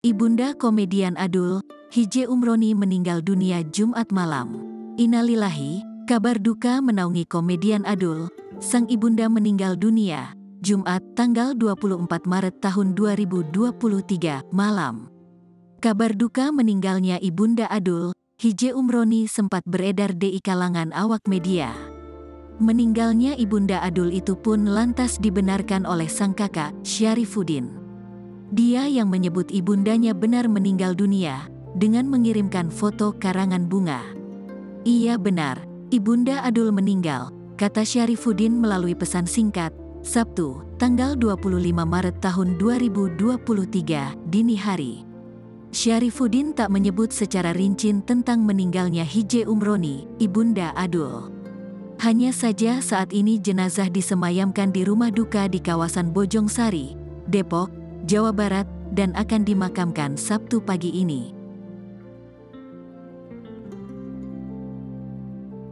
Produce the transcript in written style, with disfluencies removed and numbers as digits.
Ibunda komedian Adul, Hije Umroni meninggal dunia Jumat malam. Innalillahi, kabar duka menaungi komedian Adul. Sang ibunda meninggal dunia, Jumat tanggal 24 Maret tahun 2023 malam. Kabar duka meninggalnya ibunda Adul, Hije Umroni sempat beredar di kalangan awak media. Meninggalnya ibunda Adul itu pun lantas dibenarkan oleh sang kakak, Syarifuddin. Dia yang menyebut ibundanya benar meninggal dunia, dengan mengirimkan foto karangan bunga. Iya benar, ibunda Adul meninggal, kata Syarifuddin melalui pesan singkat, Sabtu, tanggal 25 Maret tahun 2023, dini hari. Syarifuddin tak menyebut secara rinci tentang meninggalnya Hije Umroni, ibunda Adul. Hanya saja saat ini jenazah disemayamkan di rumah duka di kawasan Bojongsari, Depok, Jawa Barat, dan akan dimakamkan Sabtu pagi ini.